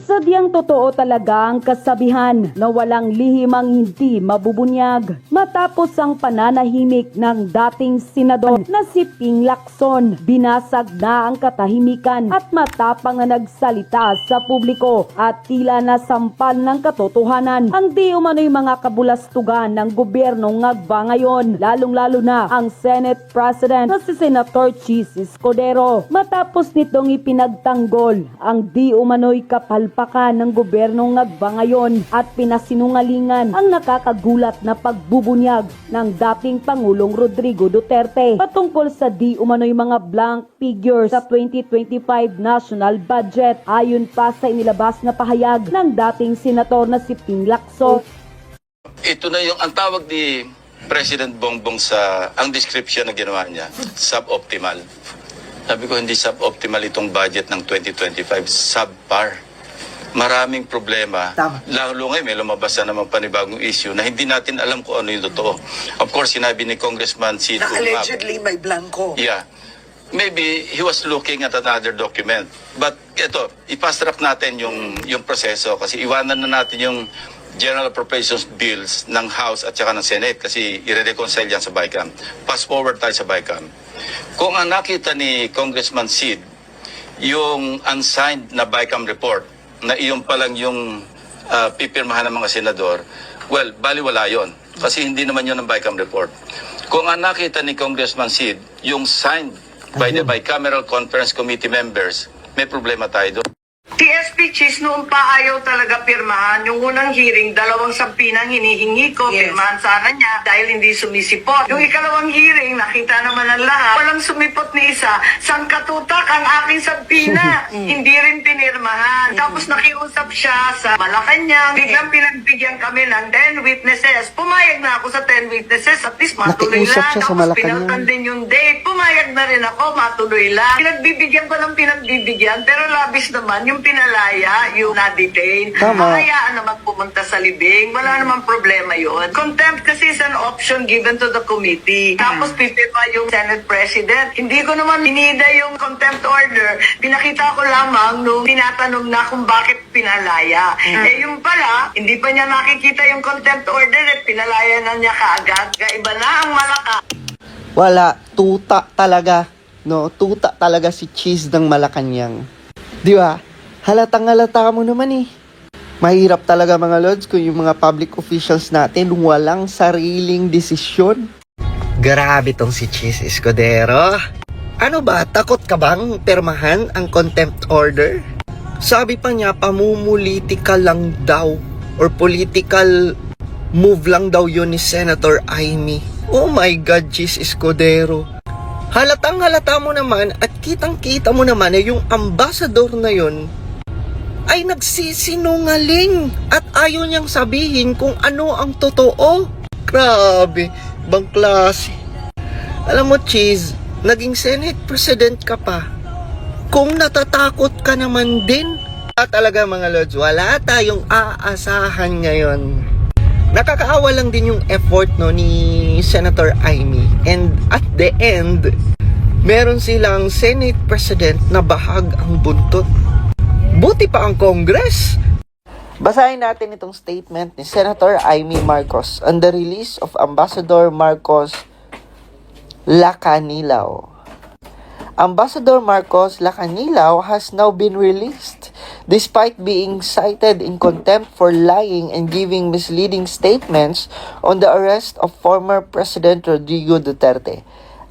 Sadyang totoo talaga ang kasabihan na walang lihim ang hindi mabubunyag. Matapos ang pananahimik ng dating senador na si Ping Lacson, binasag na ang katahimikan at matapang na nagsalita sa publiko at tila nasampal ng katotohanan ang di umano'y mga kabulastugan ng gobyernong Ngagba ngayon, lalong-lalo na ang Senate President na si Senator Chis Escudero. Matapos nitong ipinagtanggol ang di umano'y kapalpakan ng gobyernong Ngagba ngayon at pinasinungalingan ang nakakagulat na pagbubunyag ng dating Pangulong Rodrigo Duterte patungkol sa di umano'y mga blank figures sa 2025 national budget, ayon pa sa inilabas na pahayag ng dating senator na si Ping Lacson. Ito na yung ang tawag ni President Bongbong sa ang description na ginawa niya, suboptimal. Sabi ko hindi suboptimal itong budget ng 2025, subpar. Maraming problema. Tama. Lalo ngayon may lumabas na naman panibagong issue na hindi natin alam kung ano yung totoo. Of course, sinabi ni Congressman Sid Na allegedly may blanco. Yeah. Maybe he was looking at another document. But ito, i-fast-track natin yung proseso kasi iwanan na natin yung General Appropriations Bills ng House at saka ng Senate kasi i-reconcile yan sa BICAM. Fast forward tayo sa BICAM. Kung ang nakita ni Congressman Sid, yung unsigned na BICAM report, na iyon pa lang yung pipirmahan ng mga senador, well, baliwala yon kasi hindi naman yun ang BICAM report. Kung ang nakita ni Congressman Sid, yung signed by the Bicameral Conference Committee members, may problema tayo doon. TSP Chis noon pa ayaw talaga pirmahan. Yung unang hearing, 2 sampinang hinihingi ko, Yes. pirmahan sana niya dahil hindi sumisipot. Yung ikalawang hearing, nakita naman ng lahat, walang sumipot ni isa, sangkatutak ang aking sampina. Hindi rin pinirmahan. Tapos nakiusap siya sa Malacanang, biglang pinagbigyan kami ng 10 witnesses. Pumayag na ako sa 10 witnesses, at least matuloy Nakiusap lang. siya sa Tapos Malacanang. pinaltan din yung date. Pumayag na rin ako, matuloy lang. Pinagbibigyan ko ng pinagbibigyan, pero labis naman yung pinalaya, yung na-detain. Tama. Hayaan naman pumunta sa libing. Wala namang problema yun. Contempt kasi is an option given to the committee. Tapos pipirma yung Senate President. Hindi ko naman hinida yung contempt order. Pinakita ko lamang nung tinatanong na kung bakit pinalaya. Eh yung pala, hindi pa niya nakikita yung contempt order at pinalaya na niya kaagad. Kaiba na ang Malaka. Wala, tuta talaga. No, tuta talaga si Cheese ng Malacanang. Di ba? Halatang-halata mo naman eh. Mahirap talaga mga lods kung yung mga public officials natin walang sariling desisyon. Grabe tong si Cheese Escudero. Ano ba, takot ka bang permahan ang contempt order? Sabi pa niya, pamumulitika lang daw or political move lang daw yun ni Senator Amy. Oh my God, Cheese Escudero. Halatang halata mo naman at kitang-kita mo naman na yung ambassador na yun ay nagsisinungaling at ayaw niyang sabihin kung ano ang totoo. Grabe, bang klase. Alam mo, Cheese, naging Senate President ka pa. Kung natatakot ka naman din. Talaga mga lods, wala tayong aasahan ngayon. Nakakaawa lang din yung effort no ni Senator Amy. And at the end, meron silang Senate President na bahag ang buntot. Buti pa ang Congress. Basahin natin itong statement ni Senator Amy Marcos on the release of Ambassador Marcos Lacanilao. Ambassador Marcos Lacanilao has now been released despite being cited in contempt for lying and giving misleading statements on the arrest of former President Rodrigo Duterte.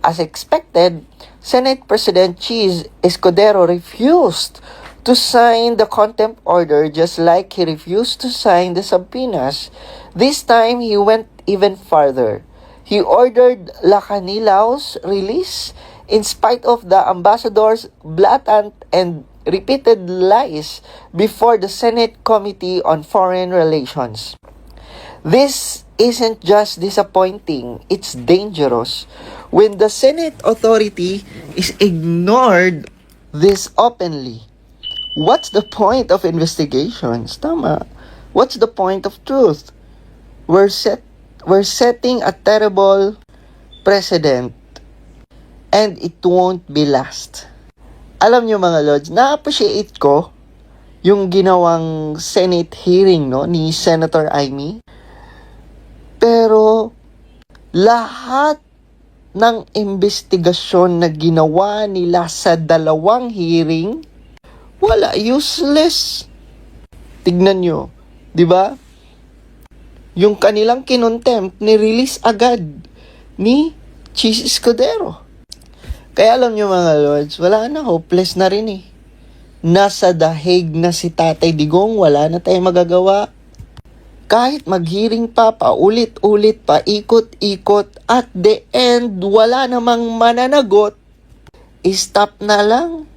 As expected, Senate President Chis Escudero refused to sign the contempt order just like he refused to sign the subpoenas. This time, he went even farther. He ordered Lacanilao's release in spite of the ambassador's blatant and repeated lies before the Senate Committee on Foreign Relations. This isn't just disappointing, it's dangerous. When the Senate authority is ignored this openly, what's the point of investigations? Tama. What's the point of truth? We're setting a terrible precedent and it won't be last. Alam nyo mga lords, na-appreciate ko yung ginawang Senate hearing, no, ni Senator Amy. Pero lahat ng investigasyon na ginawa nila sa dalawang hearing, wala, useless. Tignan nyo, di ba? Yung kanilang kinontempt, ni-release agad ni Chis Escudero. Kaya alam nyo mga lords, wala na, hopeless na rin eh. Nasa dahig na si Tatay Digong, wala na tayong magagawa. Kahit mag-hearing pa, paulit-ulit, paikot-ikot, at the end, wala namang mananagot, stop na lang.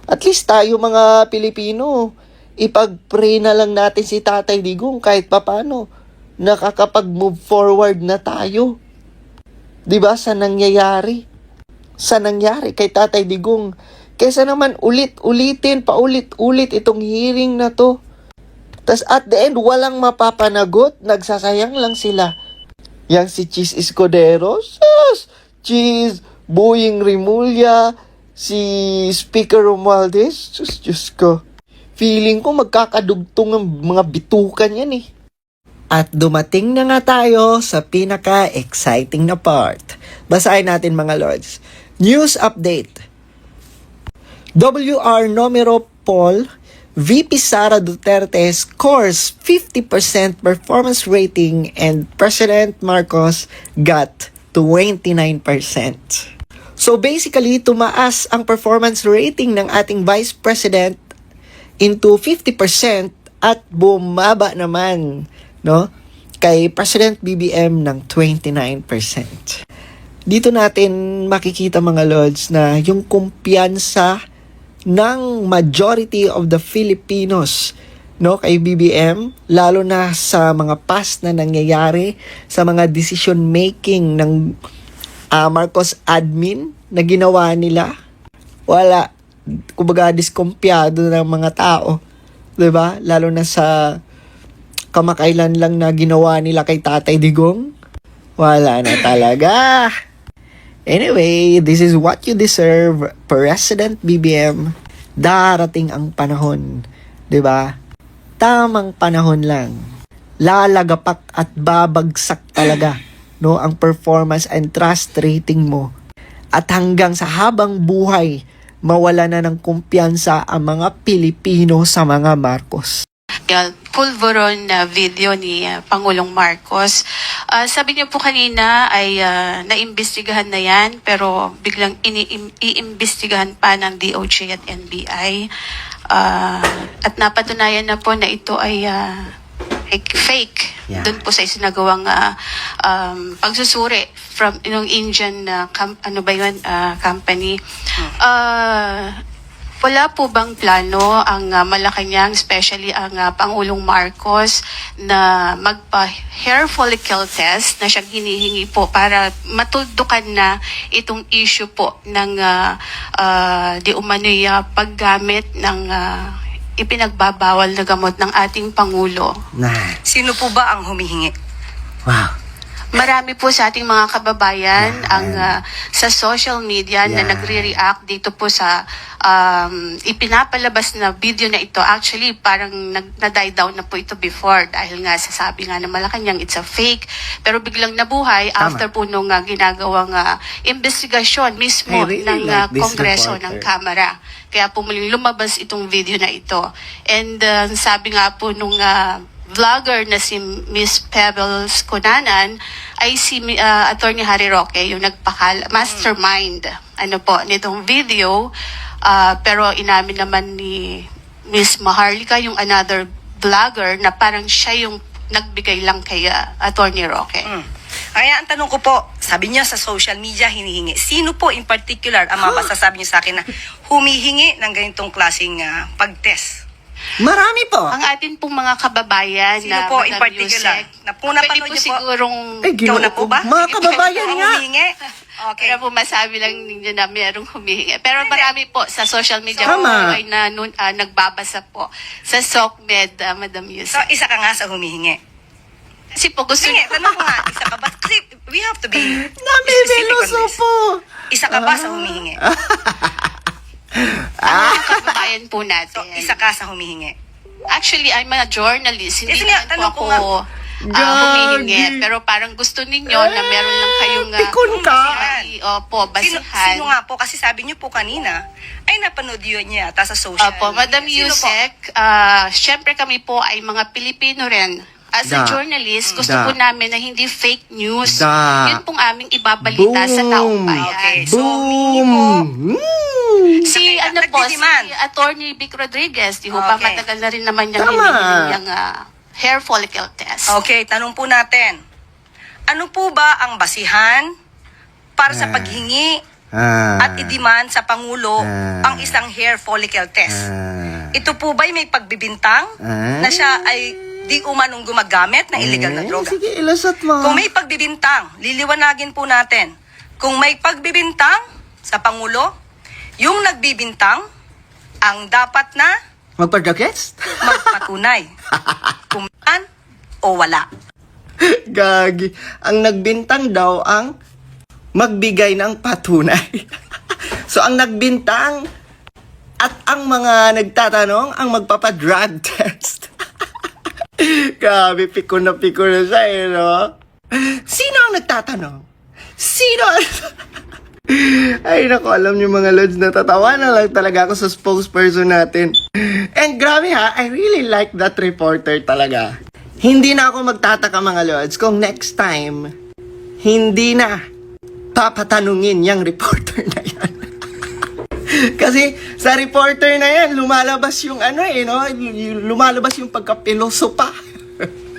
At least tayo mga Pilipino, ipag-pray na lang natin si Tatay Digong kahit papano. Nakakapag-move forward na tayo. Diba sa nangyayari? Sa nangyari kay Tatay Digong. Kesa naman ulit-ulitin, paulit-ulit itong hearing na to. Tas at the end, walang mapapanagot. Nagsasayang lang sila. Yang si Chis Escudero, Chis, Boying Rimulya, si Speaker Romualdez, Diyos ko. Feeling ko magkakadugtong ang mga bitukan yan eh. At dumating na nga tayo sa pinaka-exciting na part. Basahin natin mga lords. News update. WR numero poll, VP Sara Duterte scores 50% performance rating and President Marcos got 29%. So basically, tumaas ang performance rating ng ating Vice President into 50% at bumaba naman, no, kay President BBM ng 29%. Dito natin makikita mga lords na yung kumpiyansa ng majority of the Filipinos, no, kay BBM, lalo na sa mga past na nangyayari, sa mga decision making ng Marcos admin na ginawa nila. Wala, kumbaga diskumpiyado ng mga tao, 'di ba? Lalo na sa kamakailan lang na ginawa nila kay Tatay Digong. Wala na talaga. Anyway, this is what you deserve, President BBM. Darating ang panahon, 'di ba? Tamang panahon lang. Lalagapak at babagsak talaga, no, ang performance and trust rating mo. At hanggang sa habang buhay, mawala na ng kumpiyansa ang mga Pilipino sa mga Marcos. Pulveron na video ni Pangulong Marcos. Sabi niyo po kanina ay naimbestigahan na yan, pero biglang iimbestigahan pa ng DOJ at NBI. At napatunayan na po na ito ay fake. Yeah. Doon po sa isinagawang pagsusuri from yung Indian company. Wala po bang plano ang Malacanang, especially ang Pangulong Marcos, na magpa-hair follicle test na siyang hinihingi po para matuldukan na itong issue po ng di umano'y paggamit ng ipinagbabawal na gamot ng ating Pangulo? Nah. Sino po ba ang humihingi? Wow. Marami po sa ating mga kababayan ang sa social media na nagre-react dito po sa ipinapalabas na video na ito. Actually, parang na-die down na po ito before dahil nga sasabi nga na Malacanang it's a fake. Pero biglang nabuhay after po nung ginagawang investigasyon mismo I really ng like this Kongreso, reporter. ng Kamara. Kaya po muling lumabas itong video na ito. And sabi nga po nung vlogger na si Miss Pebbles Cunanan ay si Attorney Harry Roque, yung mastermind nitong video. Pero inamin naman ni Miss Maharlika, yung another vlogger, na parang siya yung nagbigay lang kay Attorney Roque. Kaya ang tanong ko po, sabi niya sa social media hinihingi. Sino po in particular ang masasabi niyo sa akin na humihingi ng ganitong klaseng pag-test? Marami po. Ang atin pong mga kababayan Sino na po in Madam particular? Yusek, Napanood pwede po niyo po? sigurong Ikaw na po ba? Mga kababayan Ang nga. humihingi? Okay. Kaya po masabi lang ninyo na mayroong humihingi. Pero marami po sa social media po Tama. ay nagbabasa po sa SOCMED, Madam So, Yusek. isa ka nga sa humihingi. Kasi po gusto Sige, niyo. tanong ko nga, isa ka ba? Kasi we have to be specific on Namimiluso this. po. Isa ka ba sa humihingi? Ang mga kababayan po So, natin. isa ka sa humihingi. Actually, I'm a journalist. Hindi Kasi nga, naman po tanong ko ako nga. humihingi. Pero parang gusto ninyo na meron lang kayong pikon ka. Opo, Sino, basihan. sino nga po? Kasi sabi niyo po kanina, ay napanood yun niya ata sa social Opo, Madam media. Sino po? Yusek, syempre kami po ay mga Pilipino rin. As a Da. journalist, gusto Da. po namin na hindi fake news. Da. Yun pong aming ibabalita sa taong bayan. Okay, so humingi po. Si Nag- ano po, si nagdidemand. Attorney Vic Rodriguez, di ho ba Okay. matagal na rin naman niyang Tama. hinihingi yung hair follicle test. Okay, tanong po natin. Ano po ba ang basihan para sa paghingi at i-demand sa Pangulo ang isang hair follicle test? Ito po ba'y may pagbibintang na siya ay di umanong gumagamit ng illegal na droga? Sige, ilasat mo. Kung may pagbibintang, liliwanagin po natin. Kung may pagbibintang sa Pangulo, yung nagbibintang ang dapat na Magpa-jackets? magpatunay kung yan o wala. Gagi. Ang nagbintang daw ang magbigay ng patunay. So, ang nagbintang at ang mga nagtatanong ang magpapa-drug test. Grabe, piko na siya eh, no? Sino ang nagtatanong? Sino ang... Ay, naku, alam niyo mga lods, natatawa na lang talaga ako sa spokesperson natin. And grabe ha, I really like that reporter talaga. Hindi na ako magtataka mga lods kung next time, hindi na papatanungin yung reporter na yan. Kasi sa reporter na yan, lumalabas yung ano eh, no? Lumalabas yung pagkapiloso pa.